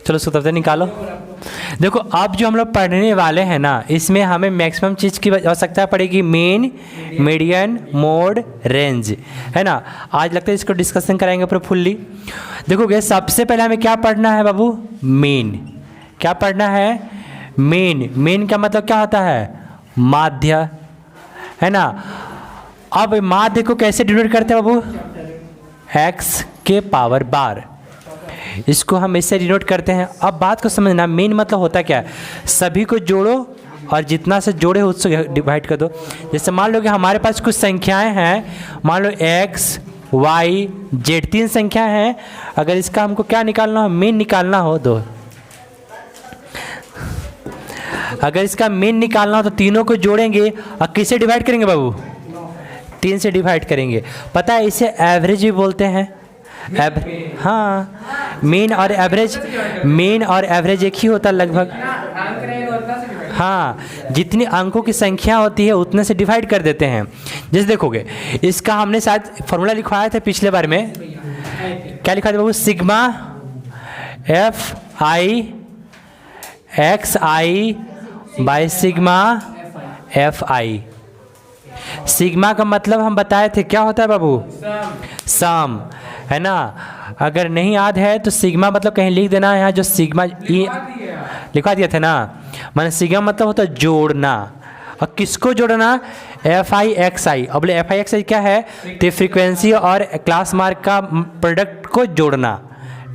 चलो उसको तब तक निकालो। देखो अब जो हम लोग पढ़ने वाले हैं ना, इसमें हमें मैक्सिमम चीज़ की आवश्यकता पड़ेगी, मीन, मीडियन, मोड, रेंज, है ना। आज लगता है इसको डिस्कशन कराएंगे पूरा फुल्ली। देखोगे सबसे पहले हमें क्या पढ़ना है बाबू? मीन। क्या पढ़ना है? मीन। मीन का मतलब क्या होता है? माध्य, है ना। अब माध्य को कैसे डिनोट करते हैं बाबू? x के पावर बार, इसको हम इससे डिनोट करते हैं। अब बात को समझना, मीन मतलब होता क्या है? सभी को जोड़ो और जितना से जोड़े हो उससे डिवाइड कर दो। जैसे मान लो कि हमारे पास कुछ संख्याएं हैं, मान लो x, y, z, 3 संख्या हैं। अगर इसका हमको क्या निकालना हो? मीन निकालना हो दो। अगर इसका मीन निकालना हो तो तीनों को जोड़ेंगे और किससे डिवाइड करेंगे बाबू? 3 से डिवाइड करेंगे। पता है इसे एवरेज भी बोलते हैं। हाँ, मीन और एवरेज, मीन और एवरेज एक ही होता है लगभग। हाँ, जितनी अंकों की संख्या होती है उतने से डिवाइड कर देते हैं। जैसे देखोगे इसका हमने शायद फॉर्मूला लिखवाया था पिछले बार में। क्या लिखा था बाबू? Sigma F I X I by sigma F I. Sigma का मतलब हम बताए थे क्या होता है बाबू? सम, है ना। अगर नहीं याद है तो सिग्मा मतलब कहीं लिख देना, यहाँ जो सिग्मा ई लिखवा दिया था ना। माने सिग्मा मतलब होता है जोड़ना। और किसको जोड़ना? एफ आई एक्स आई। अब बोले एफ आई एक्स आई क्या है? तो फ्रीक्वेंसी और क्लास मार्क का प्रोडक्ट को जोड़ना।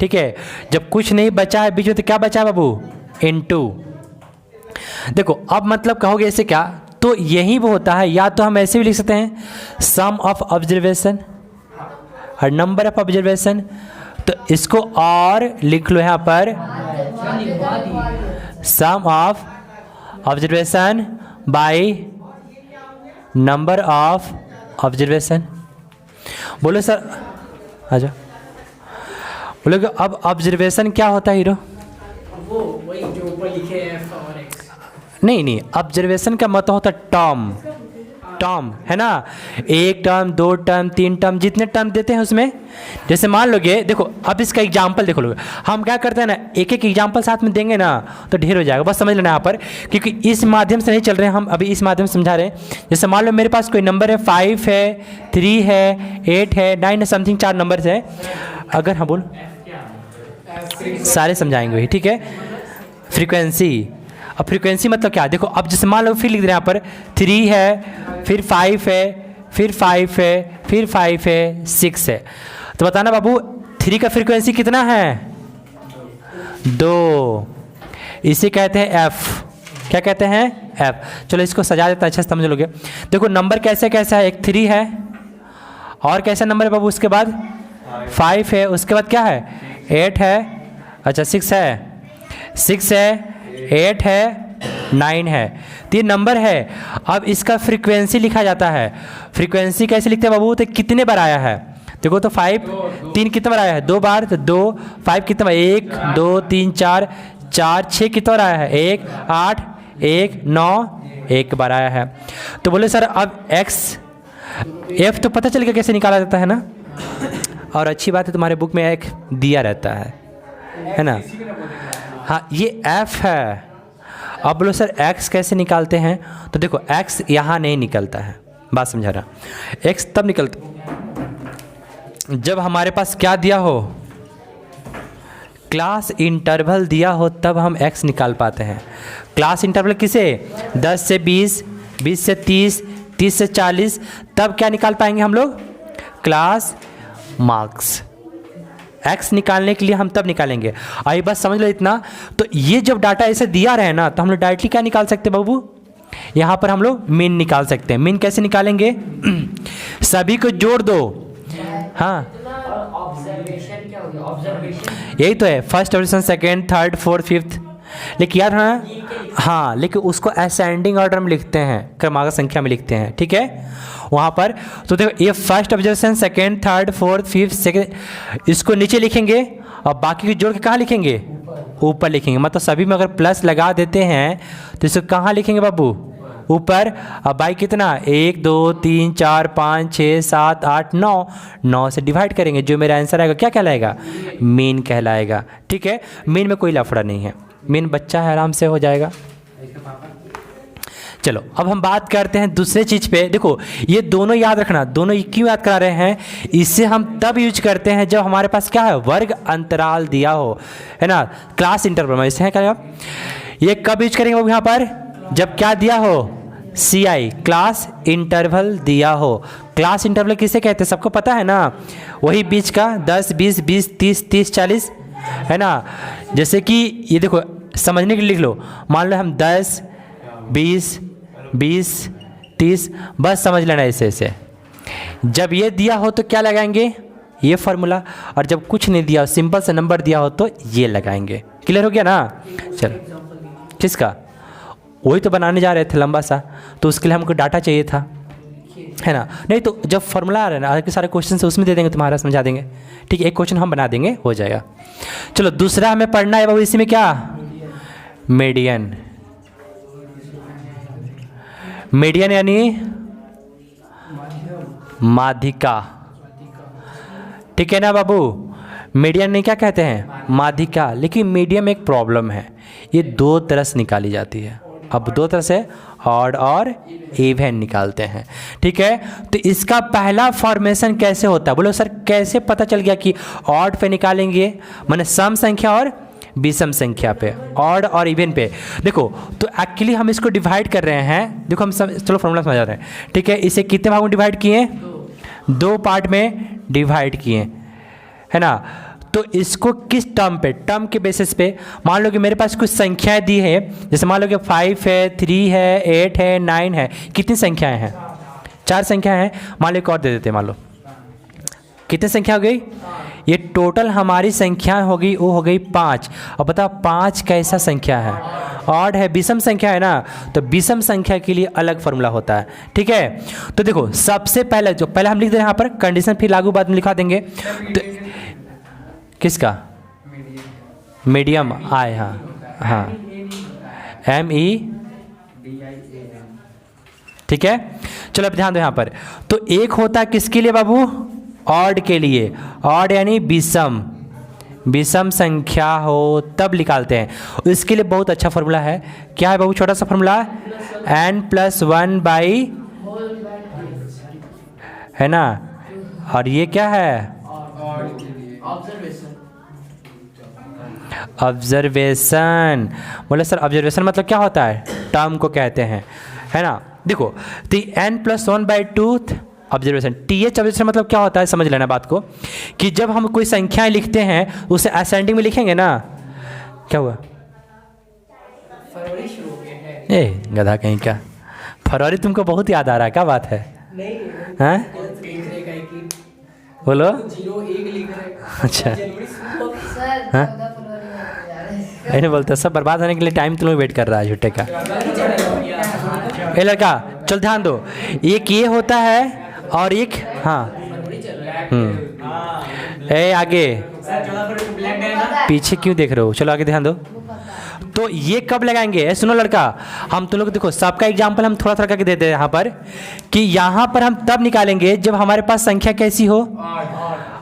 ठीक है, जब कुछ नहीं बचा है बीच में तो क्या बचा है बाबू? इनटू। देखो अब मतलब कहोगे ऐसे क्या, तो यही वो होता है। या तो हम ऐसे भी लिख सकते हैं सम ऑफ ऑब्जर्वेशन और नंबर ऑफ ऑब्जर्वेशन। तो इसको और लिख लो यहाँ पर, sum of observation by number of observation. बोलो सर, आ जाओ। बोलो कि अब ऑब्जर्वेशन क्या होता है हीरो? वो वही जो ऊपर लिखे हैं F और X। नहीं, ऑब्जर्वेशन का मतलब होता है टर्म। टर्म, है ना। 1 टर्म, 2 टर्म, 3 टर्म, जितने टर्म देते हैं उसमें। जैसे मान लोगे, देखो अब इसका एग्जाम्पल देखो लोगे, हम क्या करते हैं ना, एक एक एग्जाम्पल साथ में देंगे ना तो ढेर हो जाएगा। बस समझ लेना यहाँ पर, क्योंकि इस माध्यम से नहीं चल रहे हैं हम, अभी इस माध्यम से समझा रहे हैं। जैसे मान लो मेरे पास कोई नंबर है, 5 है, 3 है, 8 है, 9 है, समथिंग 4 नंबर है। अगर हाँ बोल, सारे समझाएंगे वही, ठीक है। फ्रीक्वेंसी, अब फ्रीक्वेंसी मतलब क्या? देखो अब जैसे मान लो फिर लिख दे रहे हैं यहाँ पर 3 है, फिर 5 है, फिर 5 है, फिर 5 है, 6 है। तो बताना बाबू 3 का फ्रीक्वेंसी कितना है? 2। इसे कहते हैं एफ। क्या कहते हैं? एफ। चलो इसको सजा देता, अच्छा समझ लोगे। देखो नंबर कैसे कैसा है, एक 3 है और कैसा नंबर है बाबू? उसके बाद 5 है, उसके बाद क्या है? 8 है, अच्छा 6 है, 6 है, 8 है, 9 है। 3 नंबर है। अब इसका फ्रीक्वेंसी लिखा जाता है। फ्रीक्वेंसी कैसे लिखते हैं बाबू? तो कितने बार आया है? देखो तो 5, 3 कितने बार आया है? 2 बार। तो 2, 5 कितने बार? 1 2 3 4 4 6 कितने बार आया है? 1 8 1 9 1 बार आया है। तो बोले सर अब एक्स एफ तो पता चल गया कैसे निकाला जाता है ना। और अच्छी बात है तुम्हारे बुक में एक दिया रहता है ना। हाँ ये एफ है। अब बोलो सर एक्स कैसे निकालते हैं? तो देखो एक्स यहाँ नहीं निकलता है, बात समझा रहा। एक्स तब निकलता जब हमारे पास क्या दिया हो, क्लास इंटरवल दिया हो, तब हम एक्स निकाल पाते हैं। क्लास इंटरवल किसे? 10 से 20, 20 से 30, 30 से 40, तब क्या निकाल पाएंगे हम लोग? Class marks. एक्स निकालने के लिए हम तब निकालेंगे। आई बस समझ लो इतना। तो ये जब डाटा ऐसे दिया रहे ना, तो हम लोग डायरेक्टली क्या निकाल सकते हैं बाबू? यहाँ पर हम लोग मीन निकाल सकते हैं। मीन कैसे निकालेंगे? सभी को जोड़ दो। हाँ ऑब्जर्वेशन क्या हो गया? ऑब्जर्वेशन यही तो है, first observation, second, third, fourth, fifth. लेकिन याद है, हाँ लेकिन उसको असेंडिंग ऑर्डर में लिखते हैं, क्रमागत संख्या में लिखते हैं, ठीक है वहाँ पर। तो देखो ये first observation, second, third, fourth, fifth, second, इसको नीचे लिखेंगे और बाकी को जोड़ के कहाँ लिखेंगे? ऊपर लिखेंगे। मतलब सभी में अगर प्लस लगा देते हैं तो इसको कहाँ लिखेंगे बाबू? ऊपर, अब बाई कितना 1 2 3 4 5 6 7 8 9, 9 से डिवाइड करेंगे, जो मेरा आंसर आएगा क्या कहलाएगा, मीन कहलाएगा। ठीक है, मीन में कोई लफड़ा नहीं है, मीन बच्चा है, आराम से हो जाएगा। चलो अब हम बात करते हैं दूसरे चीज पे। देखो ये दोनों याद रखना, दोनों क्यों याद करा रहे हैं, इसे हम तब यूज करते हैं जब हमारे पास क्या है, वर्ग अंतराल दिया हो, है ना, क्लास इंटरवल में। इसे है क्या, ये कब यूज करेंगे वो यहाँ पर, जब क्या दिया हो, CI क्लास इंटरवल दिया हो। क्लास इंटरवल किसे कहते हैं, सबको पता है ना, वही बीच का 10 20 20 30 30 40, है ना। जैसे कि ये देखो समझने के लिए लिख लो, मान लो हम 10 20 20 30, बस समझ लेना ऐसे ऐसे। जब ये दिया हो तो क्या लगाएंगे, ये फार्मूला, और जब कुछ नहीं दिया हो, सिंपल सा नंबर दिया हो तो ये लगाएंगे। क्लियर हो गया ना। चलो किसका, वही तो बनाने जा रहे थे लंबा सा, तो उसके लिए हमको डाटा चाहिए था, है ना। नहीं तो जब फार्मूला आ रहा है ना, आगे सारे क्वेश्चन से उसमें दे देंगे, तुम्हारा समझा देंगे। ठीक है, एक क्वेश्चन हम बना देंगे, हो जाएगा। चलो दूसरा हमें पढ़ना है बाबू, इसी में क्या, मीडियन। मीडियन यानी माध्यिका, ठीक है ना बाबू। मीडियन नहीं क्या कहते हैं, माध्यिका। लेकिन मीडियम में एक प्रॉब्लम है, ये दो तरह से निकाली जाती है। अब दो तरह से ऑड और इवन निकालते हैं, ठीक है। तो इसका पहला फॉर्मेशन कैसे होता है, बोलो सर कैसे पता चल गया कि ऑड पे निकालेंगे, माने सम संख्या और विषम संख्या पे, ऑड और इवन पे। देखो तो एक्चुअली हम इसको डिवाइड कर रहे हैं, देखो हम चलो फॉर्मूला समझ रहे हैं, ठीक है। इसे कितने भागों में डिवाइड किए, दो पार्ट में डिवाइड किए, है ना। तो इसको किस टर्म पे, टर्म के बेसिस पे, मान लो कि मेरे पास कुछ संख्याएं दी है, जैसे मान लो कि 5 है 3 है 8 है 9 है, कितनी संख्याएं हैं, 4 संख्याएं हैं। मान लो एक और दे देते हैं, मान लो कितनी संख्या हो गई, ये टोटल हमारी संख्या हो गई, वो हो गई 5। अब बताओ 5 कैसा संख्या है, ऑड है, विषम संख्या है ना, तो विषम संख्या के लिए अलग फॉर्मूला होता है, ठीक है। तो देखो सबसे पहले जो पहले हम लिख दे यहाँ पर कंडीशन, फिर लागू बाद में लिखा देंगे। तो किसका, मीडियम आई, हाँ हाँ ME, ठीक है। चलो अब ध्यान दो यहाँ पर, तो एक होता है किसके लिए बाबू, ऑड के लिए, ऑड यानी विषम, विषम संख्या हो तब निकालते हैं। इसके लिए बहुत अच्छा फॉर्मूला है, क्या है बाबू, छोटा सा फॉर्मूला, n+1 बाई, है ना, और ये क्या है, ऑब्जर्वेशन। बोले सर ऑब्जर्वेशन मतलब क्या होता है, टर्म को कहते हैं, है ना। देखो तो n+1/2 ऑब्जर्वेशन, TH ऑब्जर्वेशन मतलब क्या होता है, समझ लेना बात को, कि जब हम कोई संख्याएं लिखते हैं उसे असेंडिंग में लिखेंगे ना, क्या हुआ, फरवरी शुरू हो गया है, ए गधा कहीं का, फरवरी तुमको बहुत याद आ रहा है, क्या बात है, नहीं हैं, बोलो, 01 लिख रहे हैं, अच्छा, जनवरी शुरू हो गई। सर हाँ? 14 फरवरी में जा रहे हैं। ऐसे बोलते सब बर्बाद होने के लिए टाइम तुम लोग वेट कर रहा है झूठे का। ए लड़का चल ध्यान दो, एक ये होता है और एक, हाँ ए आगे पीछे क्यों देख रहे हो, चलो आगे ध्यान दो। तो ये कब लगाएंगे, ए सुनो लड़का, हम तुम लोग देखो सबका एग्जाम्पल हम थोड़ा थोड़ा करके देते हैं यहाँ पर, कि यहाँ पर हम तब निकालेंगे जब हमारे पास संख्या कैसी हो।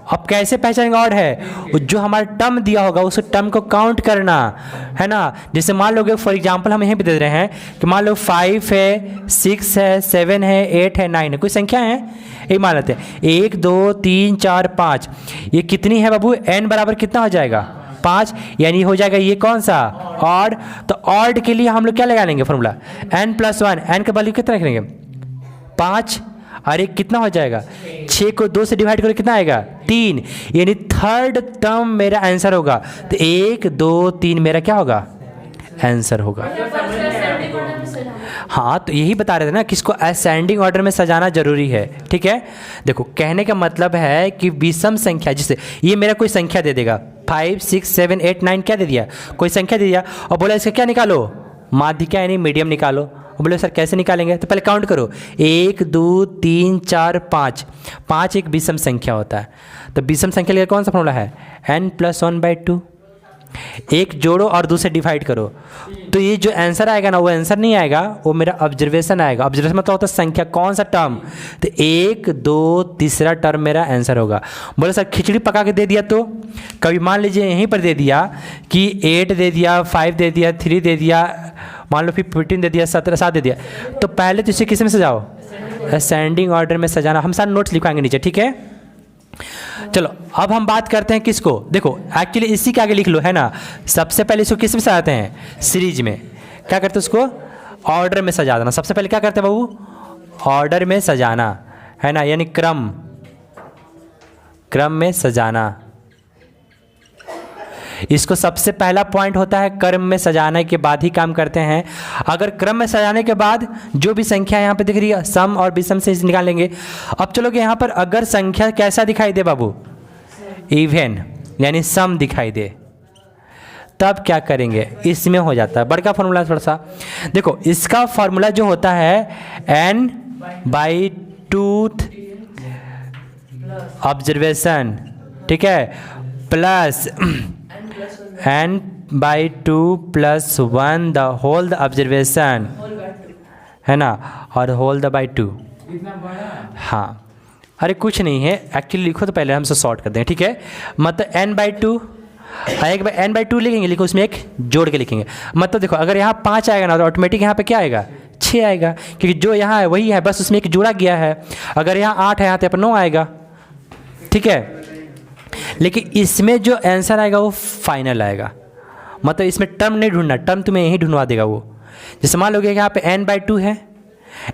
अब कैसे पहचानेंगे ऑड है, जो हमारा टर्म दिया होगा उस टर्म को काउंट करना, है ना। जैसे मान लो फॉर एग्जांपल हम यहीं पे दे रहे हैं कि मान लो 5 है 6 है 7 है 8 है 9 है, कोई संख्या है, एक मान लेते हैं 1 2 3 4 5, ये कितनी है बाबू, n बराबर कितना हो जाएगा 5, यानी हो जाएगा ये कौन सा, ऑड। तो ऑड के लिए हम लोग क्या लगा लेंगे फॉर्मूला, n+1, n का वैल्यू कितना रखेंगे 5, और एक कितना हो जाएगा, 6 को 2 से डिवाइड करो कितना आएगा 3, यानी थर्ड टर्म मेरा आंसर होगा। तो 1 2 3 मेरा क्या होगा, आंसर होगा। हाँ तो यही बता रहे थे ना कि इसको असेंडिंग ऑर्डर में सजाना जरूरी है, ठीक है। देखो कहने का मतलब है कि विषम संख्या, जिससे ये मेरा कोई संख्या दे देगा 5 6 7 8 9, क्या दे दिया, कोई संख्या दे दिया, और बोला इसका क्या निकालो, माध्यिका यानी मीडियम निकालो। बोले सर कैसे निकालेंगे, तो पहले काउंट करो 1 2 3 4 5, 5 एक विषम संख्या होता है। तो विषम संख्या के लिए कौन सा फॉर्मूला है, n+1/2, एक जोड़ो और दूसरे डिवाइड करो, तो ये जो आंसर आएगा ना वो आंसर नहीं आएगा, वो मेरा ऑब्जर्वेशन आएगा। ऑब्जर्वेशन मतलब होता है संख्या, कौन सा टर्म, तो 1 2 तीसरा टर्म मेरा आंसर होगा। बोले सर खिचड़ी पका के दे दिया तो कभी मान लीजिए यहीं पर दे दिया कि 8 दे दिया, 5 दे दिया, 3 दे दिया, मान लो फिर 15 दे दिया, 17 7 दे दिया, तो पहले तो इसे किस में सजाओ, असेंडिंग ऑर्डर में सजाना। हम सारे नोट्स लिखवाएंगे नीचे, ठीक है। चलो अब हम बात करते हैं किसको, देखो एक्चुअली इसी के आगे लिख लो, है ना। सबसे पहले इसको किस में सजाते हैं, सीरीज में। क्या करते हैं उसको, ऑर्डर में सजा देना। सबसे पहले क्या करते हैं बाबू, ऑर्डर में सजाना, है ना, यानी क्रम में सजाना। इसको सबसे पहला पॉइंट होता है, क्रम में सजाने के बाद ही काम करते हैं। अगर क्रम में सजाने के बाद जो भी संख्या यहाँ पे दिख रही है, सम और विषम से निकाल लेंगे। अब चलोगे यहाँ पर, अगर संख्या कैसा दिखाई दे बाबू, इवन यानी सम दिखाई दे, तब क्या करेंगे, इसमें हो जाता है। बड़का फॉर्मूला थोड़ा सा देखो, इसका फॉर्मूला जो होता है n/2 ऑब्जर्वेशन, ठीक है, plus n/2 + 1 the whole the observation, है ना, और होल द बाई 2। हाँ अरे कुछ नहीं है एक्चुअली, लिखो तो पहले हम से सॉर्ट कर देंगे, ठीक है। मतलब n/2, एक बार n/2 लिखेंगे, लिखो उसमें एक जोड़ के लिखेंगे। मतलब देखो अगर यहाँ 5 आएगा ना तो ऑटोमेटिक यहाँ पे क्या आएगा, 6 आएगा, क्योंकि जो यहाँ है वही है, बस उसमें एक जोड़ा गया है। अगर यहाँ 8 है यहाँ तो 9 आएगा, ठीक है। लेकिन इसमें जो आंसर आएगा वो फाइनल आएगा, मतलब इसमें टर्म नहीं ढूंढना, टर्म तुम्हें यही ढूंढवा देगा वो। जैसे मान लो कि यहाँ पे n/2 है,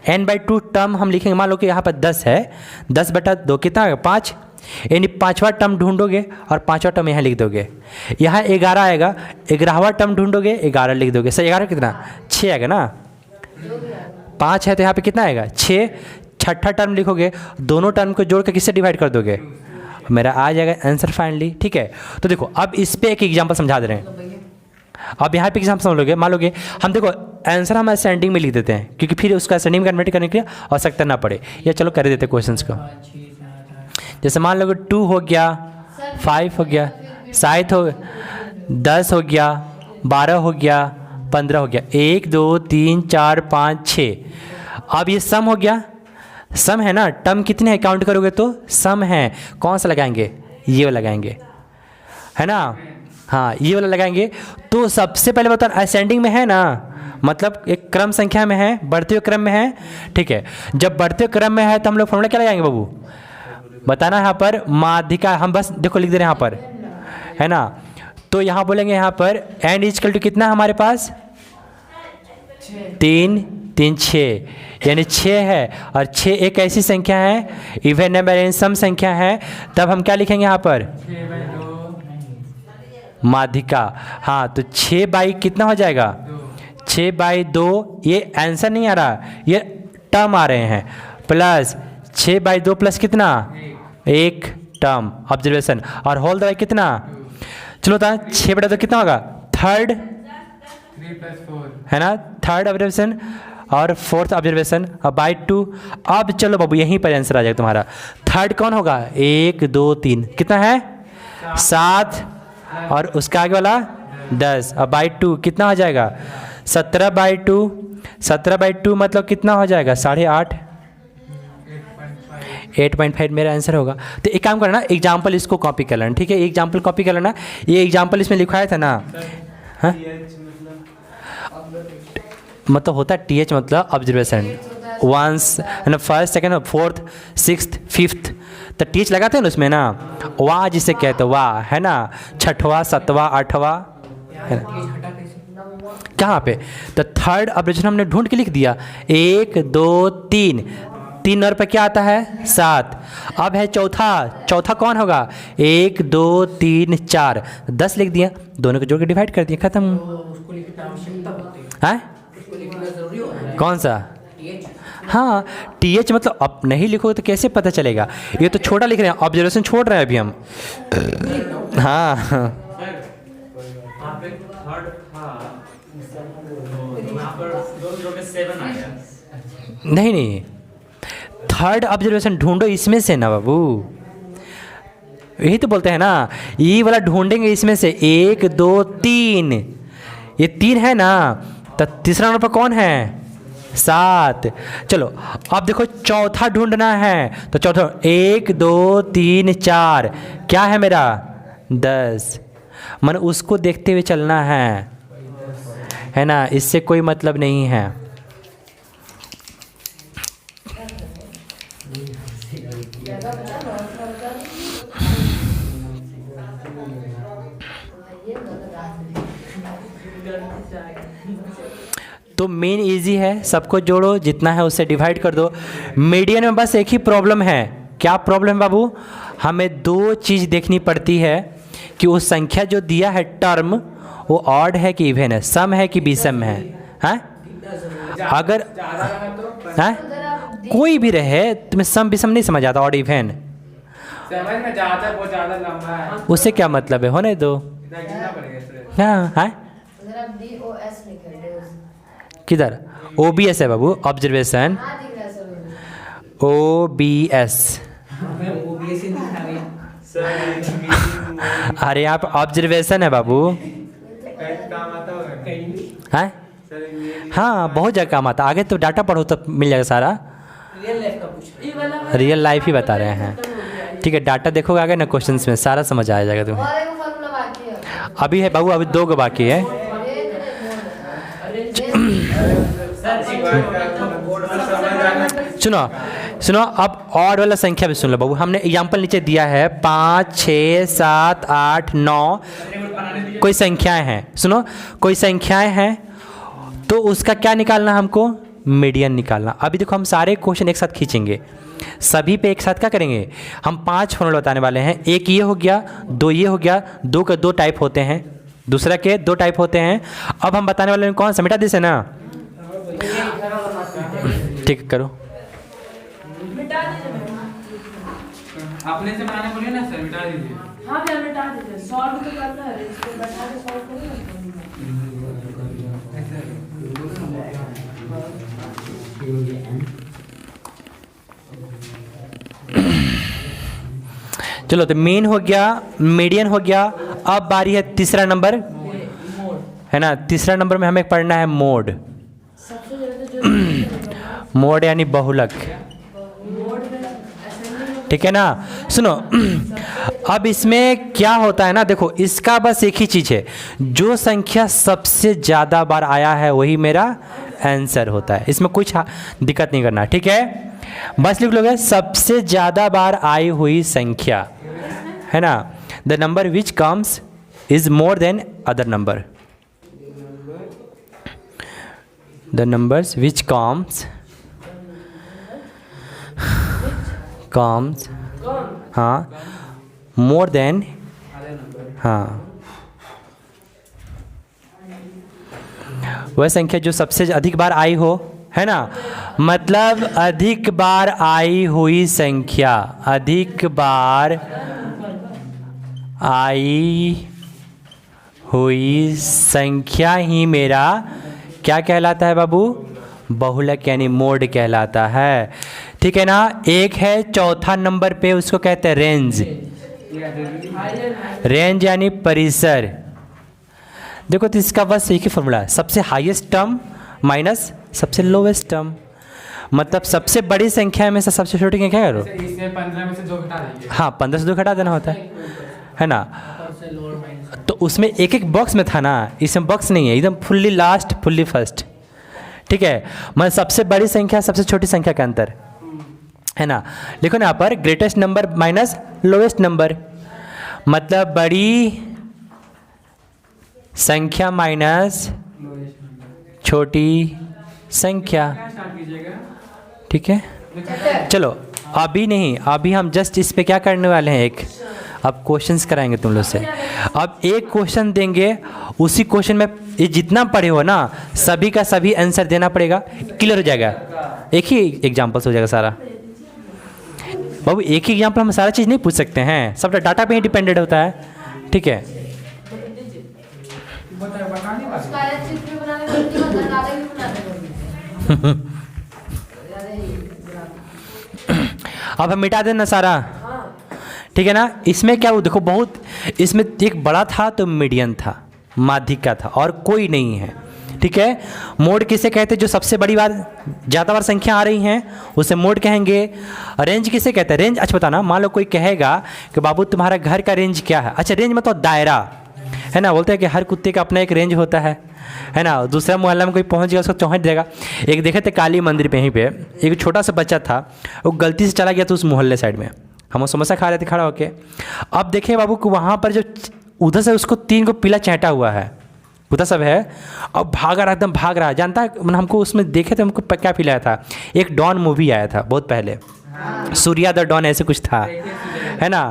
n/2 टर्म हम लिखेंगे, मान लो कि यहाँ पर 10 है, 10/2 कितना आएगा, 5, यानी 5वां टर्म ढूंढोगे और 5वां टर्म यहाँ लिख दोगे। यहाँ 11 आएगा, 11वां टर्म ढूंढोगे, 11 लिख दोगे। सर 11 कितना, 6 आएगा ना, 5 है तो यहाँ पे कितना आएगा, 6। छठा टर्म लिखोगे, दोनों टर्म को जोड़ के किससे डिवाइड कर दोगे, मेरा आ जाएगा आंसर फाइनली, ठीक है। तो देखो अब इस पे एक एग्जांपल समझा दे रहे हैं। अब यहाँ पे एग्जांपल समझ लोगे, मान लोगे हम, देखो आंसर हम असेंडिंग में लिख देते हैं क्योंकि फिर उसका असेंडिंग में कन्वर्ट करने की आवश्यकता ना पड़े, या चलो कर देते क्वेश्चंस को। जैसे मान लोगे 2 हो गया, 5 हो गया, 7 हो, 10 हो गया, 12 हो गया, 15 हो गया, 1 2 3 4 5 6। अब ये सम हो गया, सम है ना, टर्म कितने हैं काउंट करोगे तो सम है, कौन सा लगाएंगे, ये वाला लगाएंगे, है ना, हाँ ये वाला लगाएंगे। तो सबसे पहले बताओ असेंडिंग में है ना, मतलब एक क्रम संख्या में है, बढ़ते हुए क्रम में है, ठीक है। जब बढ़ते हुए क्रम में है तो हम लोग फॉर्मूला क्या लगाएंगे बाबू, बताना। यहाँ पर माध्यिका हम बस देखो लिख दे रहे हैं यहाँ पर, है ना। तो यहाँ बोलेंगे यहाँ पर n = कितना है हमारे पास, 3 3 6, यानी 6 है, और 6 एक ऐसी संख्या है, इवन नंबर यानी सम संख्या है, तब हम क्या लिखेंगे यहाँ पर, माध्यिका। हाँ तो 6/, कितना हो जाएगा, 6/2, ये आंसर नहीं आ रहा, ये टर्म आ रहे हैं, प्लस 6/2 प्लस कितना, 1 टर्म ऑब्जर्वेशन, और होल द कितना, चलो था 6/2 कितना होगा, थर्ड, 3 + 4 है ना, थर्ड ऑब्जर्वेशन और फोर्थ ऑब्जर्वेशन, और बाई 2। अब चलो बाबू यहीं पर आंसर आ जाएगा तुम्हारा। थर्ड कौन होगा, 1 2 3, कितना है 7, और उसका आगे वाला 10, और बाई 2 कितना हो जाएगा, 17/2। 17/2 मतलब कितना हो जाएगा, 8.5, 8.5 मेरा आंसर होगा। तो एक काम करना, एग्जाम्पल इसको कॉपी कर लेना, ठीक है, एग्जाम्पल कॉपी कर लेना। ये एग्जाम्पल इसमें लिखवाया था ना, हाँ मतलब होता है TH मतलब ऑब्जर्वेशन, वंस है ना, first second fourth sixth fifth, तो TH लगाते हैं ना उसमें ना, वाह जिसे कहते हैं वाह, है ना, 6वां 7वां 8वां, है ना, कहाँ पे, तो थर्ड ऑब्जर्वेशन हमने ढूंढ के लिख दिया, 1 2 3, 3 और पे क्या आता है 7। अब है चौथा कौन होगा, 1 2 3 4, 10 लिख दिया, दोनों को जोड़ के डिवाइड कर दिया, खत्म। उसको लिखने की आवश्यकता होती है, है उसको लिखना जरूरी होता है, कौन सा, TH। हाँ TH मतलब अब नहीं लिखोगे तो कैसे पता चलेगा, ये तो छोटा लिख रहे हैं, ऑब्जर्वेशन छोड़ रहे हैं अभी हम, हाँ नहीं, थर्ड ऑब्जर्वेशन ढूंढो इसमें से ना बाबू, यही तो बोलते हैं ना, ई वाला ढूंढेंगे इसमें से 1 2 3, ये 3 है ना, तो तीसरा नंबर पर कौन है 7। चलो अब देखो चौथा ढूंढना है, तो चौथा 1 2 3 4 क्या है मेरा 10, मन उसको देखते हुए चलना है ना, इससे कोई मतलब नहीं है। तो मेन इजी है, सबको जोड़ो, जितना है उससे डिवाइड कर दो। मीडियन में बस एक ही प्रॉब्लम है, क्या प्रॉब्लम है बाबू, हमें दो चीज़ देखनी पड़ती है कि वो संख्या जो दिया है टर्म वो ऑड है कि इवन है, सम है कि विषम है, हैं? अगर हैं कोई भी रहे तुम्हें सम विषम नहीं समझ आता, ऑड इवन समझ में ज्यादा बहुत ज्यादा लंबा है, उससे क्या मतलब है, होने दो। गिनना पड़ेगा सर। हाँ हैं अगर आप DOS लिख रहे हो, किधर OBS है बाबू, ऑब्जर्वेशन हाँ दिख रहा है सर। OBS। मैं OBS ही दिखा रही अरे आप ऑब्जर्वेशन है बाबू, कहीं काम आता होगा कहीं भी हैं? सर, ये हाँ बहुत जगह काम आता, आगे तो डाटा पढ़ो तब मिल जाएगा सारा, रियल लाइफ का पूछ रियल लाइफ ही बता रहे हैं। ठीक है, डाटा देखोगे आगे ना क्वेश्चंस में सारा समझ आ जाएगा तुम्हें। और एक फॉर्मूला बाकी है, अभी है बाबू, अभी 2 बाकी है। सुनो सुनो, अब ऑड वाला संख्या भी सुन लो बाबू, हमने एग्जाम्पल नीचे दिया है 5 6 7 8 9 कोई संख्याएं हैं, सुनो कोई संख्याएं हैं तो उसका क्या निकालना हमको, मीडियन निकालना। अभी देखो हम सारे क्वेश्चन एक साथ खींचेंगे, सभी पे एक साथ क्या करेंगे, हम 5 फॉर्मूला बताने वाले हैं। एक ये हो गया, 2 ये हो गया, 2 का 2 टाइप होते हैं, दूसरा के 2 टाइप होते हैं। अब हम बताने वाले हैं कौन सा, मिटा दिस है ना, ठीक करो। अपने से बनाने बोलिए ना सर, मिटा दीजिए। हाँ भैया मिटा देते हैं, सॉल्व तो करना है, इसको बैठा के सॉल्व करो चलो तो मेन हो गया, मीडियन हो गया, अब बारी है तीसरा नंबर, है ना। तीसरा नंबर में हमें पढ़ना है मोड। सबसे ज़्यादा जो मोड यानी बहुलक, ठीक है ना। सुनो अब इसमें क्या होता है ना, देखो इसका बस एक ही चीज़ है, जो संख्या सबसे ज़्यादा बार आया है वही मेरा आंसर होता है, इसमें कुछ दिक्कत नहीं करना, ठीक है। बस लिख लोगे सबसे ज़्यादा बार आई हुई संख्या, है ना, the number which comes is more than other number, the numbers which comes हाँ मोर देन, हाँ वह संख्या जो सबसे अधिक बार आई हो, है ना, मतलब अधिक बार आई हुई संख्या, अधिक बार आई हुई संख्या ही मेरा क्या कहलाता है बाबू, बहुलक यानी मोड कहलाता है, ठीक है ना। एक है चौथा नंबर पे, उसको कहते हैं रेंज, रेंज यानी परिसर। देखो तो इसका बस एक ही फॉर्मूला है, सबसे हाईएस्ट टर्म माइनस सबसे लोवेस्ट टर्म, मतलब सबसे बड़ी संख्या में से सबसे छोटी क्या करो, इससे 15 में से 2 घटा दीजिए। हाँ 15 से 2 घटा देना होता है ना। से लोअर माइनस। तो उसमें एक एक बॉक्स में था ना, इसमें बॉक्स नहीं है, एकदम फुल्ली लास्ट फुल्ली फर्स्ट, ठीक है। मतलब सबसे बड़ी संख्या सबसे छोटी संख्या का अंतर, है ना। देखो ना यहाँ पर greatest number minus lowest number, मतलब बड़ी संख्या माइनस छोटी संख्या, स्टार्ट कीजिएगा। ठीक है। चलो अभी नहीं, अभी हम जस्ट इस पे क्या करने वाले हैं, एक अब क्वेश्चंस कराएंगे तुम लोग से। अब एक क्वेश्चन देंगे, उसी क्वेश्चन में ये जितना पढ़े हो ना सभी का सभी आंसर देना पड़ेगा, क्लियर हो जाएगा। एक ही एग्जाम्पल्स हो जाएगा सारा बाबू, एक ही एग्जाम्पल हम सारा चीज़ नहीं पूछ सकते हैं, सब डाटा पे ही डिपेंडेंट होता है, ठीक है। उसका अलग चित्र बनाने को नहीं होता, दादा भी बनाते हैं। अब हम मिटा देना सारा, ठीक है ना। इसमें क्या हुआ देखो, बहुत इसमें एक बड़ा था तो मीडियन था, माध्यिका था, और कोई नहीं है। ठीक है, मोड किसे कहते हैं, जो सबसे बड़ी बार ज़्यादा बार संख्या आ रही हैं उसे मोड कहेंगे। रेंज किसे कहते हैं, रेंज अच्छा बताना, मान लो कोई कहेगा कि बाबू तुम्हारा घर का रेंज क्या है, अच्छा रेंज मतलब दायरा है ना, बोलते हैं कि हर कुत्ते का अपना एक रेंज होता है ना। दूसरा मोहल्ला में कोई पहुंच गया उसको चौंट देगा। एक देखे थे काली मंदिर पे, यहीं पे एक छोटा सा बच्चा था, वो गलती से चला गया था उस मोहल्ले साइड में, हम समोसा खा रहे थे खड़ा होके। अब देखें बाबू कि वहाँ पर जो उधर से उसको 3 को पीला चैंटा हुआ है, उधर सब है, अब भाग रहा, एकदम भाग रहा है। जानता है मैंने, हमको उसमें देखे थे, हमको क्या फील आया था, एक डॉन मूवी आया था बहुत पहले, सूर्या द डॉन ऐसे कुछ था, है ना।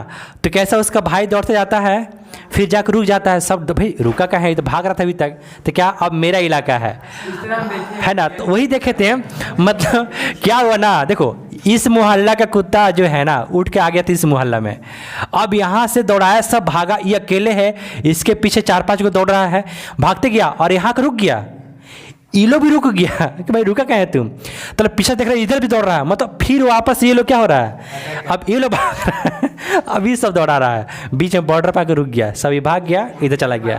तो कैसा उसका भाई दौड़ते जाता है, फिर जाकर रुक जाता है, सब भाई रुका कहाँ है, तो भाग रहा था अभी तक, तो क्या अब मेरा इलाका है ना। तो वही देखे थे, मतलब क्या हुआ ना, देखो इस मोहल्ला का कुत्ता जो है ना उठ के आ गया था इस मोहल्ला में, अब यहाँ से दौड़ाया, सब भागा, ये अकेले है, इसके पीछे 4-5 को दौड़ रहा है, भागते गया और यहाँ का रुक गया, ये लोग भी रुक गया कि भाई रुका क्या है तुम, तो पीछे देख रहे इधर भी दौड़ रहा है, मतलब फिर वापस ये लोग क्या हो रहा है, अब ये लोग भाग रहा है, अभी सब दौड़ा रहा है, बीच में बॉर्डर पर आकर रुक गया, सभी भाग गया, इधर चला गया,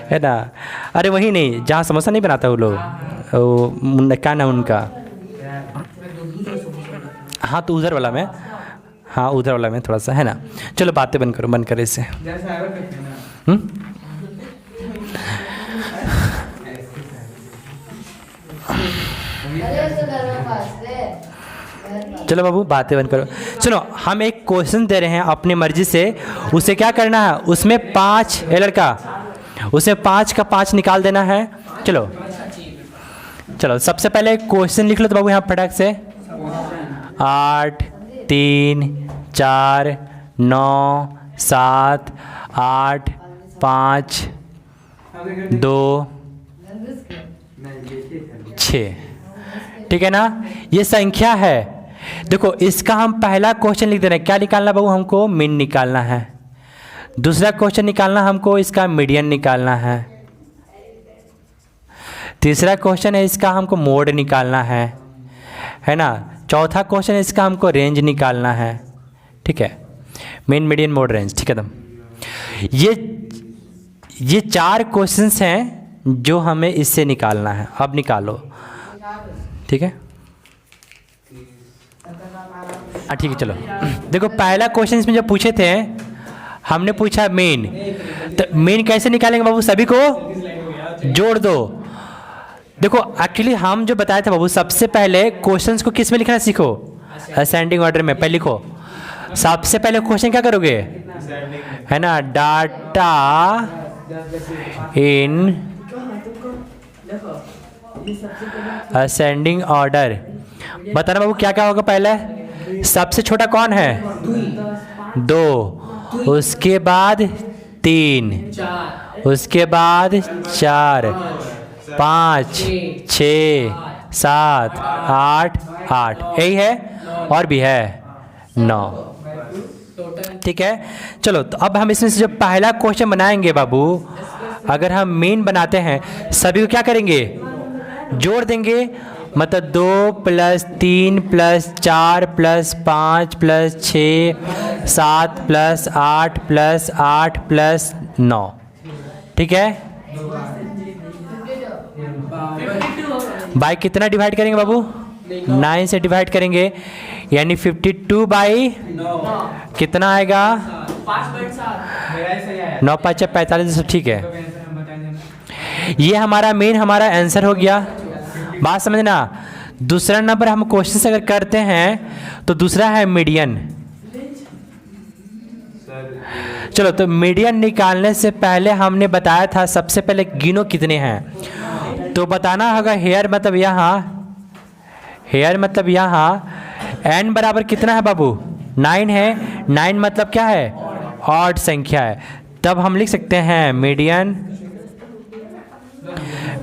है ना। अरे वही नहीं, जहाँ समोसा नहीं बनाता वो लोग, वो क्या ना उनका, हाँ तो उधर वाला में, हाँ उधर वाला में थोड़ा सा, है ना। चलो बातें बंद करो, बंद करो इससे। चलो बाबू बातें बंद करो। सुनो, हम एक क्वेश्चन दे रहे हैं अपनी मर्जी से, उसे क्या करना है, उसमें 5 लड़का, उसमें 5 का 5 निकाल देना है। चलो चलो सबसे पहले क्वेश्चन लिख लो तो बाबू यहाँ फटाक से, 8 3 4 9 7 8 5 2 6, ठीक है ना, ये संख्या है। देखो इसका हम पहला क्वेश्चन लिख दे रहे हैं, क्या निकालना बाबू हमको, मीन निकालना है। दूसरा क्वेश्चन निकालना हमको इसका मीडियन निकालना है। तीसरा क्वेश्चन है इसका हमको मोड निकालना है ना। चौथा क्वेश्चन है इसका हमको रेंज निकालना है, ठीक है, मीन मीडियन मोड रेंज, ठीक है। तुम ये 4 क्वेश्चंस हैं जो हमें इससे निकालना है, अब निकालो, ठीक है। हाँ ठीक है, चलो देखो पहला क्वेश्चन इसमें जो पूछे थे, हमने पूछा मेन, तो मेन कैसे निकालेंगे बाबू, सभी को जोड़ दो। देखो एक्चुअली हम जो बताए थे बाबू, सबसे पहले क्वेश्चंस को किस में लिखना सीखो, असेंडिंग ऑर्डर में। पहले लिखो, सबसे पहले क्वेश्चन क्या करोगे, है ना, डाटा इन असेंडिंग ऑर्डर। बताना बाबू क्या क्या होगा, पहले सबसे छोटा कौन है, 2, उसके बाद 3, उसके बाद 4 5 6 7 8 8, यही है, और भी है 9, ठीक है। चलो तो अब हम इसमें से जो पहला क्वेश्चन बनाएंगे बाबू, अगर हम मेन बनाते हैं, सभी को क्या करेंगे, जोड़ देंगे, मतलब 2 + 3 + 4 + 5 + 6 7 + 8 + 8 + 9, ठीक है। बाई कितना डिवाइड करेंगे बाबू, 9 से डिवाइड करेंगे, यानी 52 कितना आएगा, 9 × 5 = 45, सब ठीक है। ये हमारा मेन, हमारा आंसर हो गया, बात समझना। दूसरा नंबर हम क्वेश्चन अगर करते हैं तो दूसरा है मीडियन। चलो तो मीडियन निकालने से पहले हमने बताया था, सबसे पहले गिनो कितने हैं, तो बताना होगा हेयर मतलब यहाँ, हेयर मतलब यहाँ n बराबर कितना है बाबू, 9 है, 9 मतलब क्या है, ऑड संख्या है, तब हम लिख सकते हैं मीडियन,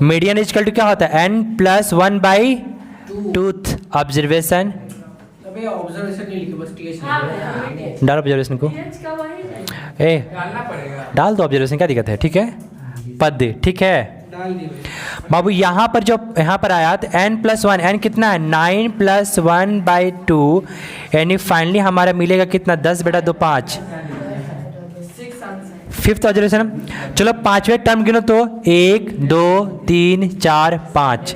मीडियन इक्वल टू क्या होता है, n + 1/2 ऑब्जर्वेशन। ऑब्जर्वेशन नहीं लिखे, बस टीएच डाल ऑब्जर्वेशन को, का वही है। ए डालना पड़ेगा, डाल दो ऑब्जर्वेशन, क्या दिक्कत है, ठीक है, पद, ठीक है, डाल दिए भाई। बाबू यहाँ पर जो यहाँ पर आया तो n+1, n कितना है 9 + 1/2, यानी फाइनली हमारा मिलेगा कितना 10 बटा 2 5, 6 आंसर। Fifth observation. चलो पांचवें टर्म गिनो तो 1 2 3 4 5,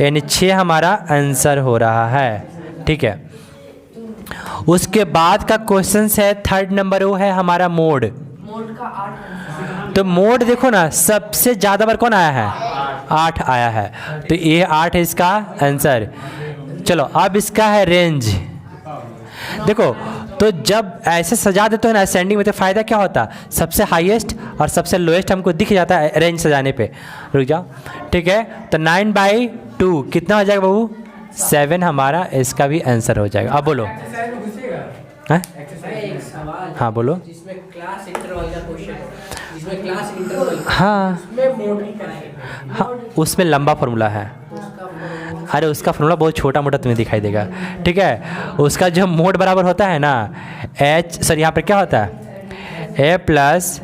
यानी 6 हमारा आंसर हो रहा है। ठीक है, उसके बाद का क्वेश्चन है थर्ड नंबर, वो है हमारा मोड। मोड का 8 आंसर। तो मोड देखो ना, सबसे ज़्यादा बार कौन आया है 8 आया है, तो ये 8 है इसका आंसर। चलो अब इसका है रेंज। देखो तो जब ऐसे सजा देते हो ना असेंडिंग में, तो फ़ायदा क्या होता है, सबसे हाईएस्ट और सबसे लोएस्ट हमको दिख जाता है रेंज सजाने पे। रुक जाओ, ठीक है, तो 9/2 कितना हो जाएगा बाबू 7 हमारा इसका भी आंसर हो जाएगा। अब बोलो एक्सरसाइज में घुसेगा। हैं? भाई एक सवाल हाँ बोलो। जिसमें क्लास इंटरवल का क्वेश्चन, जिसमें क्लास इंटरवल हाँ में मोड नहीं कराएंगे। हाँ, उसमें लंबा फॉर्मूला है। अरे उसका फॉर्मूला बहुत छोटा मोटा तुम्हें दिखाई देगा। ठीक है, उसका जो मोड बराबर होता है ना h, सर यहाँ पर क्या होता है a +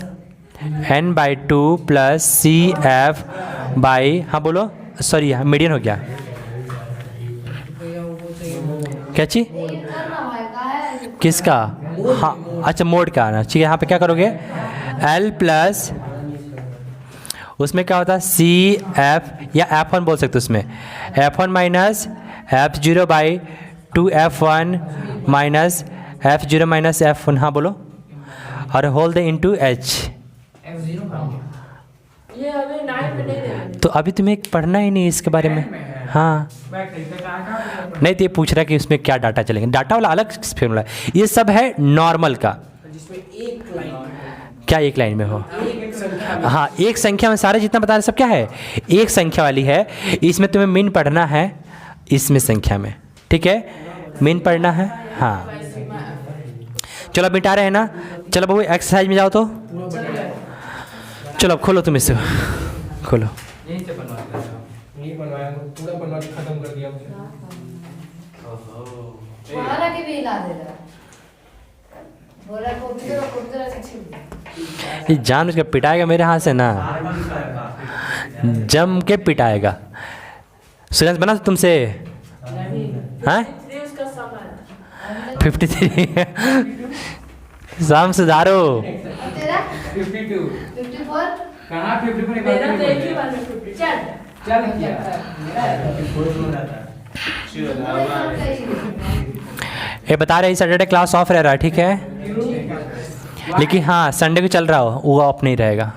n/2 + CF बाई, हाँ बोलो, सॉरी यहाँ मीडियन हो गया, क्या चीज करना भाई का है किसका, हाँ अच्छा मोड का ना, ठीक है। यहाँ पे क्या करोगे L प्लस, उसमें क्या होता है CF या F1 बोल सकते हो, उसमें F1 minus F0/2 F1 minus F0 minus F1, हाँ बोलो, और होल द इनटू H। ये अभी 9 में नहीं देंगे। तो अभी तुम्हें पढ़ना ही नहीं इसके बारे में। हाँ नहीं, तो ये पूछ रहा है कि उसमें क्या डाटा चलेंगे, डाटा वाला अलग फॉर्मूला है, ये सब है नॉर्मल का। जिसमें एक लाइन क्या एक लाइन में हो, एक संख्या हाँ एक संख्या में सारे जितना बता रहे सब क्या है एक संख्या वाली है, इसमें तुम्हें मीन पढ़ना है, इसमें संख्या में, ठीक है, मीन पढ़ना है। हाँ चलो अब मिटा रहे हैं ना, चलो बाबू एक्सरसाइज में जाओ तो, चलो अब खोलो तुम इसे, खोलो। यहीं से बनवाता है। नहीं बनवाया, पूरा बनवा के खत्म कर दिया मुझे। हमारा के भी हिला दे रहा बोला कबूतर से छिप ये जान उसका पिटाएगा मेरे हाथ से ना, जम के पिटाएगा। सुरेंद्र बना तुमसे, हाँ 3 उसका समय। 53 शाम सुधारो। तेरा 52 54 कहाँ 54 मेरा तो एक ही बार में 50 चल। चल किया। ये बता रहे सैटरडे क्लास ऑफ रह रहा है, ठीक है, लेकिन हाँ संडे को चल रहा हो वो ऑफ नहीं रहेगा,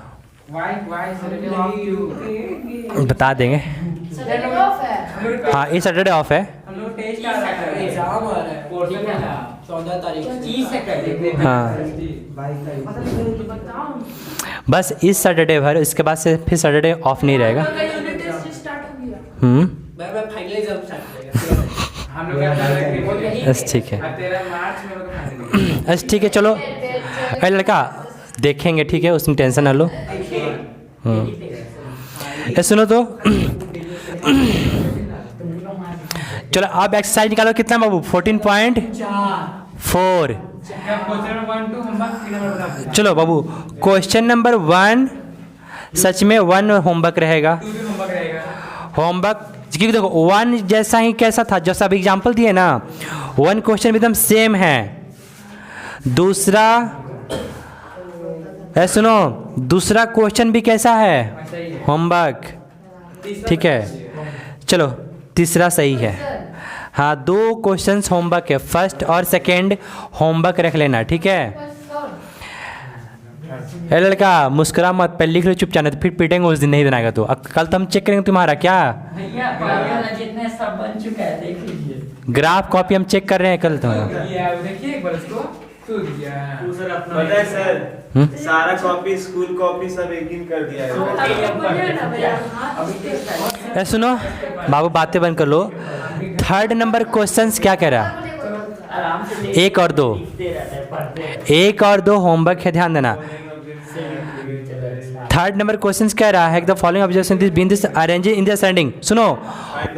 वाई सैटरडे ऑफ क्यों? बता देंगे। सैटरडे ऑफ है। हाँ ये सैटरडे ऑफ है। हम लोग टेस्ट कर रहे हैं, एग्जाम आ रहा है कोर्स में था 14 तारीख से। 30 से कर देंगे। हाँ बताओ बस इस सैटरडे भर, इसके बाद से फिर सैटरडे ऑफ नहीं रहेगा। का यूनिट टेस्ट स्टार्ट हो गया। मैं फाइनल एग्जाम स्टार्ट करेगा। हम लोग क्या कर रहे हैं? बस ठीक है, अब तेरा मार्च में लोग खाने बस ठीक है, चलो अरे लड़का देखेंगे, ठीक है, उसमें टेंशन ना लो। ये सुनो तो चलो अब एक्सरसाइज निकालो, कितना बाबू 14.4। क्वेश्चन नंबर 1 2 होमवर्क 3 नंबर बता दो। चलो बाबू क्वेश्चन नंबर 1 सच में 1 होमवर्क रहेगा, 2 भी होमवर्क रहेगा। होमवर्क क्योंकि देखो 1 जैसा ही कैसा था, जैसा अभी एग्जाम्पल दिए ना, 1 क्वेश्चन एकदम सेम है। दूसरा सुनो, दूसरा क्वेश्चन भी कैसा है होमवर्क, ठीक है, चलो तीसरा सही है। हाँ 2 क्वेश्चंस होमवर्क है, फर्स्ट और सेकंड होमवर्क रख लेना, ठीक है। ए लड़का मुस्कुरा मत, पहले लिख लो चुपचाप, नहीं तो फिर पीटेंगे उस दिन नहीं बनाएगा तो। अब कल तो हम चेक करेंगे तुम्हारा क्या भैया वाला जितने सब बन चुका है देख लीजिए। ग्राफ कॉपी हम चेक कर रहे हैं कल तुम्हारा। ये अब देखिए एक बार इसको तू दिया। सर अपना पता है सर, सारा कॉपी स्कूल कॉपी सब एक दिन कर दिया है। अब बोलिए ना भैया हाथ ए सुनो बाबू, बातें बंद कर लो। थर्ड नंबर क्वेश्चंस क्या कह रहा है, आराम से 1 और 2, लिखते रहते हैं, पढ़ते हैं। 1 और 2 होमवर्क है, ध्यान देना। थर्ड नंबर क्वेश्चंस कह रहा है the following objection this been this arrange in the ascending. सुनो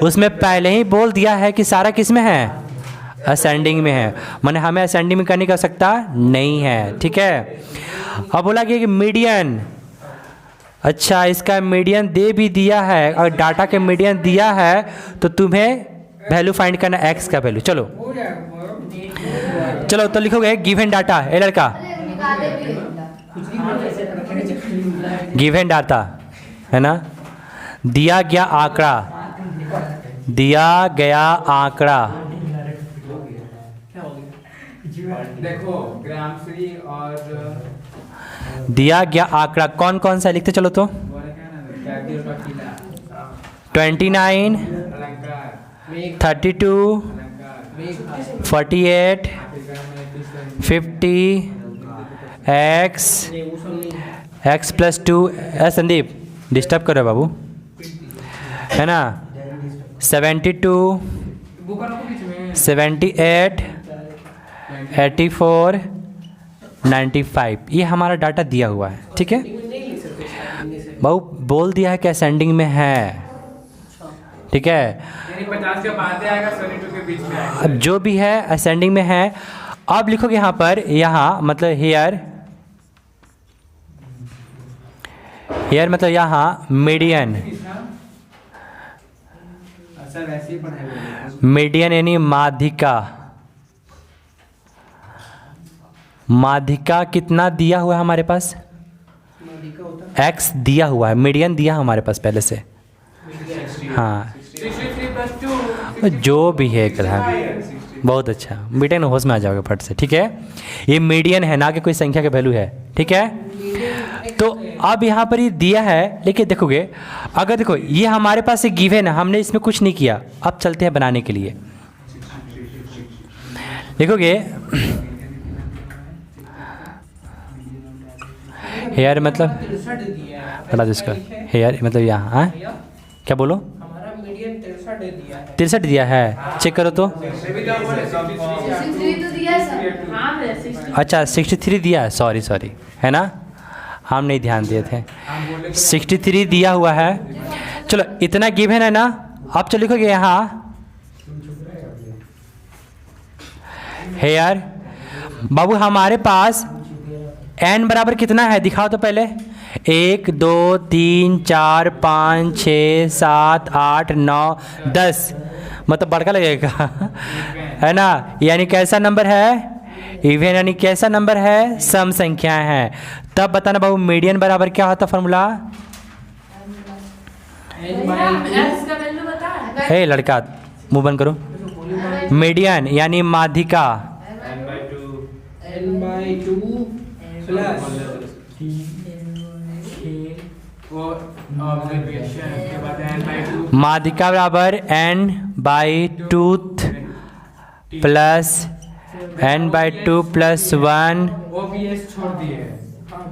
उसमें पहले ही बोल दिया है कि सारा किस में है, असेंडिंग में है, माने हमें असेंडिंग में करने का आवश्यकता नहीं है, ठीक है। अब बोला गया कि मीडियन, अच्छा, इसका मीडियन दे भी दिया है और डाटा के मीडियन दिया है तो तुम्हें वैल्यू फाइंड करना एक्स का वैल्यू। चलो हो जाएगा। चलो तो लिखोगे गिवन डाटा। ए लड़का, अरे निकाले भी होता। गिवन डाटा है ना, दिया गया आंकड़ा, दिया गया आंकड़ा। देखो ग्रामश्री और दिया गया आंकड़ा कौन कौन सा लिखते चलो तो। बोले क्या ना कैदियों का किला, 29, अलंकार, 32, अलंकार, 48, 50, x, x plus 2। Sandeep disturb करो बाबू, है ना। 72, बुक रखो बीच में। 78, 84, 95। ये हमारा डाटा दिया हुआ है, ठीक है। बाबू बोल दिया है कि असेंडिंग में है, ठीक है। यानी 50 के बाद आएगा, 72 के बीच में आएगा। अब जो भी है असेंडिंग में है। अब लिखोगे यहाँ पर, यहाँ मतलब हेयर, हेयर मतलब यहाँ मीडियन, सर वैसे ही पढ़ाई। मीडियन यानी माध्यिका। माध्यिका कितना दिया हुआ है हमारे पास, एक्स दिया हुआ है, मीडियन दिया हमारे पास पहले से। हाँ 63+2 जो भी है कला, बहुत अच्छा, बेटे ना होश में आ जाओगे फट से, ठीक है। ये मीडियन है ना कि कोई संख्या का वैल्यू है, ठीक है। तो अब यहाँ पर ये दिया है, लेकिन देखोगे अगर देखो ये हमारे पास एक गिवन है, हमने इसमें कुछ नहीं किया। अब चलते हैं बनाने के लिए। देखोगे हेयर मतलब बता दो इसका, हेयर मतलब यहाँ, हाँ क्या बोलो, हमारा मीडियन 63 दे दिया है। 63 दिया है, चेक करो तो। 63 तो दिया है सर। हाँ मैं 60 अच्छा 63 दिया है, सॉरी सॉरी, है ना, हम नहीं ध्यान दिए थे। 63 दिया हुआ है। चलो इतना गिवन है ना। अब चलो लिखोगे यहाँ हेयर। बाबू हमारे पास n बराबर कितना है दिखाओ तो पहले। 1 2 3 4 5 6 7 8 9 10, मतलब बड़का लगेगा है ना। यानी कैसा नंबर है, इवन, यानी कैसा नंबर है, सम संख्याएं हैं। तब बताना बाबू मीडियन बराबर क्या होता फॉर्मूला। एक्स का वैल्यू बता। हे लड़का मुंह बंद करो। मीडियन यानी माध्यिका, n/2 प्लस वो ऑब्जर्वेशन के बाद n/2 माध्यिका बराबर n/2 plus n/2 plus 1, OBS छोड़ दिए,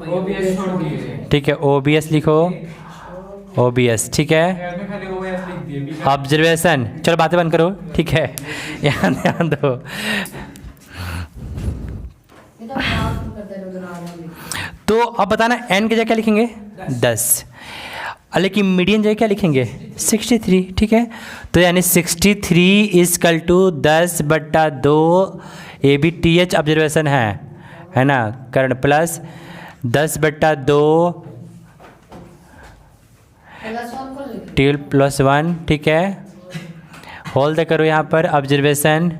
OBS छोड़ दिए, ठीक है। OBS लिखो, OBS, ठीक है। हेयर में खाली OBS लिख दिए, बीच में ऑब्जर्वेशन, चलो बातें बंद करो, ठीक है। यहाँ ध्यान दो। ये तो काम करते हैं उधर आने। तो अब बताना n की जगह क्या लिखेंगे 10, लेकिन मीडियन जगह क्या लिखेंगे 63, ठीक है। तो यानी 63 इजकल टू 10/2 ABTH ऑब्जर्वेशन है ना, करण प्लस 10/2 प्लस 1 को लिख। टिल प्लस 1, ठीक है। होल द करो यहाँ पर ऑब्जर्वेशन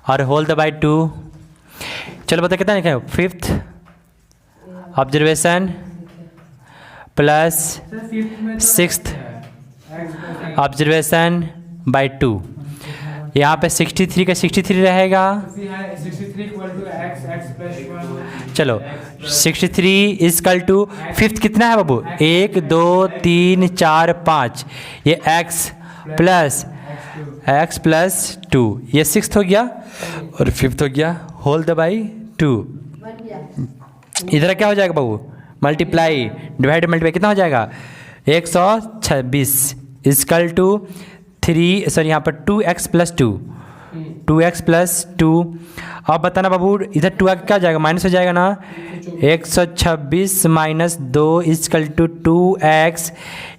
और होल द बाई 2। चलो बता कितना लिखा है, 5th observation plus 6th observation by 2। यहाँ पे 63 का 63 रहेगा। 63 = x plus 1। चलो 63 इजकल टू 5th कितना है बाबू, 1 2 3 4 5, ये x प्लस 2, ये 6th हो गया और 5th हो गया। होल द बाई 2, बन गया। इधर क्या हो जाएगा बाबू, मल्टीप्लाई डिवाइड मल्टीप्लाई कितना हो जाएगा 126 इजकल टू 3, सॉरी यहाँ पर 2x प्लस 2, 2x प्लस 2। अब बताना बाबू इधर 2 क्या हो जाएगा, माइनस हो जाएगा ना। 126 माइनस 2 इजकल टू 2x,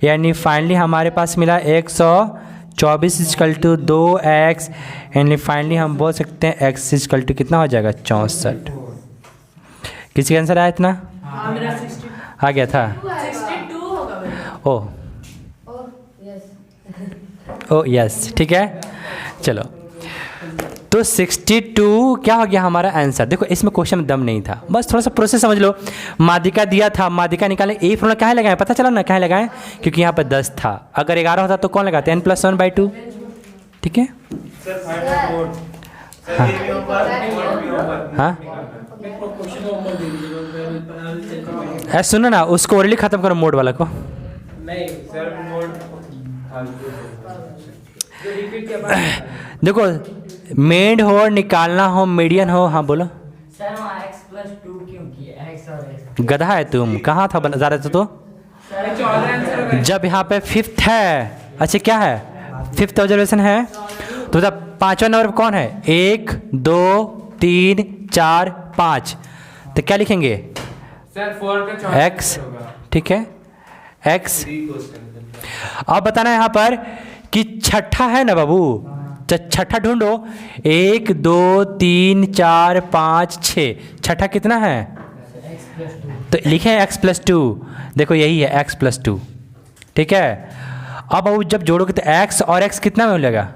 यानी फाइनली हमारे पास मिला 124 इजकल टू 2x, यानी फाइनली हम बोल सकते हैं x इजकल टू कितना हो जाएगा 64। किसी का आंसर आया इतना, हाँ मेरा 60 आ गया था। होगा भैया। ओ ओ यस ओ यस, ठीक है। चलो तो 62 क्या हो गया हमारा आंसर। देखो इसमें क्वेश्चन में दम नहीं था, बस थोड़ा सा प्रोसेस समझ लो। माध्यिका दिया था, माध्यिका निकाले, ए फॉर्मूला कहाँ लगाएं पता चला ना, कहाँ लगाएं, क्योंकि यहाँ पर 10 था। अगर 11 होता तो कौन लगाते, n+1/2, ठीक है। सर फाइनल मोड सर ये भी होमवर्क मोड भी होमवर्क। हाँ क्वेश्चन होमवर्क दे दीजिए। सुनो ना, उसको ओरली खत्म करो मोड वाला को। नहीं सर मोड जो रिपीट के बाद देखो मेड हो, निकालना हो, मीडियन हो, हाँ बोलो। सर वहाँ x+2 क्यों किया, x और x? गधा है तुम, कहाँ था बता रहे थे तो। सर 14 आंसर हो गए। जब यहाँ पे 5th है, अच्छा क्या है 5th ऑब्जर्वेशन है, तो तब 5वां नंबर कौन है, 1 2 3 4 5, तो क्या लिखेंगे सर 4 का 14 x, होगा। ठीक है x। अब बताना यहाँ पर कि छठा है ना बाबू, छठा ढूंढो, 1 2 3 4 5 6, छठा कितना है, तो लिखे x+2, देखो यही है x+2, ठीक है। अब बाबू जब जोड़ोगे तो x और x कितना में मिलेगा,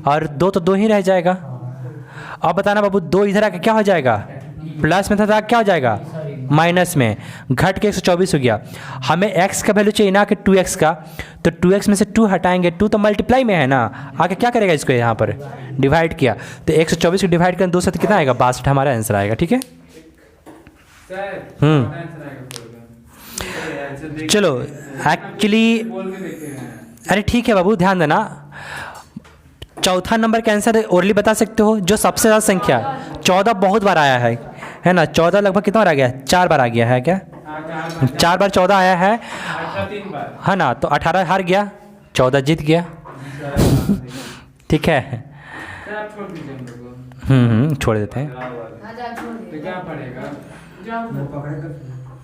और 2 तो 2 ही रह जाएगा। अब बताना बाबू 2 इधर आके क्या हो जाएगा, प्लस में था क्या हो जाएगा, माइनस में, घट के 124 हो गया। हमें x का वैल्यू चाहिए ना कि 2x का, तो 2x में से 2 हटाएंगे, 2 तो मल्टीप्लाई में है ना, आगे क्या करेगा इसको यहाँ पर डिवाइड किया, तो 124 को डिवाइड करें 2 से तो कितना आएगा, 62 हमारा आंसर आएगा, ठीक है। सर 14 आंसर आएगा पूरे का। चलो एक्चुअली, बोल के देखते हैं। अरे ठीक है बाबू ध्यान देना, चौथा नंबर का आंसर ओरली बता सकते हो, जो सबसे ज़्यादा संख्या 14 बहुत बार आया है ना, 14 लगभग कितना बार आ गया, 4 बार आ गया है क्या, 4 बार 14 आया है, 3 बार। है ना, तो 18 हार गया, 14 जीत गया, ठीक है। सर आप छोड़ दीजिए हम लोग को। छोड़ देते हैं, हाँ जा छोड़ तो दे। क्या पड़ेगा, जाओ।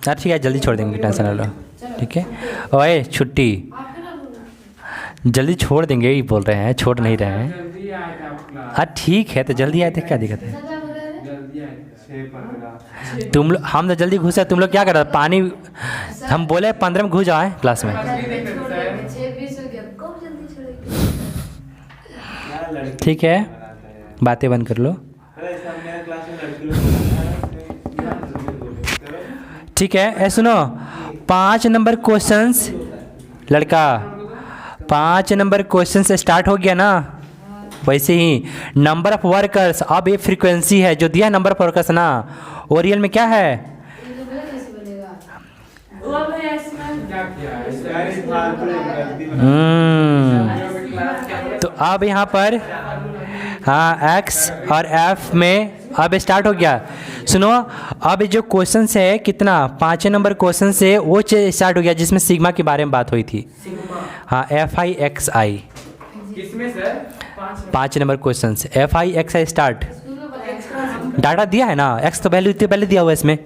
यार ठीक है जल्दी छोड़ देंगे, टेंशन ना लो, ठीक है। ओए छुट्टी, जल्दी छोड़ देंगे ही बोल रहे हैं, छोड़ नहीं रहे हैं। जल्दी आए थे आप क्लास। हाँ ठीक है, तो जल्दी आए थे क्या दिक्कत है, सजा हो रहा है। जल्दी आए थे 6:15। तुम लोग, हम तो जल्दी घुसे, तुम लोग क्या कर रहे हो, पानी, हम बोले 15 में घुस जाओ क्लास में, जल्दी छोड़ देंगे, 6:20 हो गया, कब जल्दी छोड़ेंगे। ठीक है, बातें बंद कर लो, अरे सब मेरे क्लास में लड़की लोग ठीक है। ए सुनो, 5 नंबर क्वेश्चंस, लड़का 5 नंबर क्वेश्चन से स्टार्ट हो गया ना, वैसे ही नंबर ऑफ वर्कर्स, अब ये फ्रीक्वेंसी है जो दिया है नंबर ऑफ वर्कर्स ना, और रियल में क्या है, ये तो बोला कैसे बनेगा। और भैया इसमें क्या किया है? यार फालतू गलती बना। तो अब यहाँ पर हाँ x और f में अब स्टार्ट हो गया। सुनो, अब जो क्वेश्चन है कितना, 5 नंबर क्वेश्चन से वो स्टार्ट हो गया जिसमें सिग्मा के बारे में बात हुई थी, हाँ FIXI, किसमें सर? 5 नंबर क्वेश्चन से FIXI स्टार्ट, डाटा दिया है ना, x तो वैल्यू इतने पहले दिया हुआ है इसमें,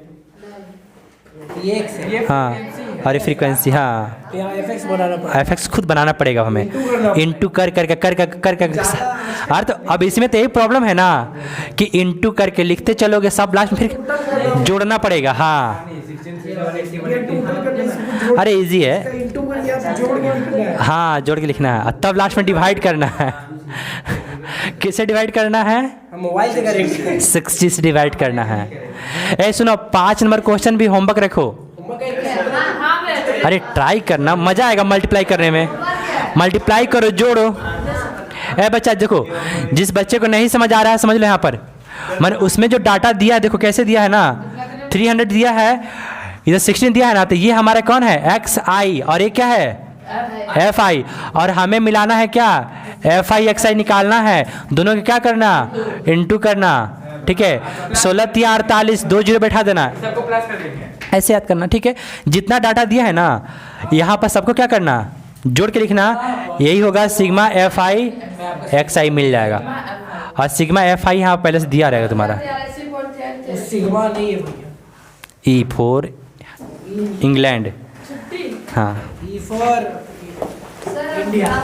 ये x है, हाँ, और फ्रीक्वेंसी, हाँ तो यहाँ fx बनाना पड़ेगा। FX खुद बनाना पड़ेगा हमें, इंटू कर अरे तो अब इसमें तो यही प्रॉब्लम है ना कि इंटू करके लिखते चलोगे, सब लास्ट में फिर जोड़ना पड़ेगा, हाँ 16 अरे इजी है, इंटू करके आप जोड़ के लिखना है। हाँ जोड़ के लिखना है, तब लास्ट में डिवाइड करना है किससे डिवाइड करना है, हम मोबाइल से करेंगे। 60 से डिवाइड करना है। ए सुनो, 5 नंबर क्वेश्चन भी होमवर्क रखो, हाँ भैया। अरे ट्राई करना, मजा आएगा मल्टीप्लाई करने में, मल्टीप्लाई करो, जोड़ो। ए बच्चा देखो, जिस बच्चे को नहीं समझ आ रहा है समझ लो, यहाँ पर मैंने उसमें जो डाटा दिया है देखो कैसे दिया है ना, 300 दिया है, इधर 16 दिया है ना, तो ये हमारा कौन है XI, और ये क्या है FI, और हमें मिलाना है क्या, FIXI निकालना है, दोनों के क्या करना, इंटू करना, ठीक है। 16 3 48, 2 जीरो बैठा देना, सबको प्लस कर देंगे। ऐसे याद करना, ठीक है। जितना डाटा दिया है ना यहाँ पर सबको क्या करना, जोड़ के लिखना, यही होगा सिग्मा FIXI मिल जाएगा, और सिग्मा FI यहाँ पहले से दिया रहेगा तुम्हारा, सिग्मा नहीं है भैया, E फॉर इंग्लैंड, हाँ E फॉर इंडिया।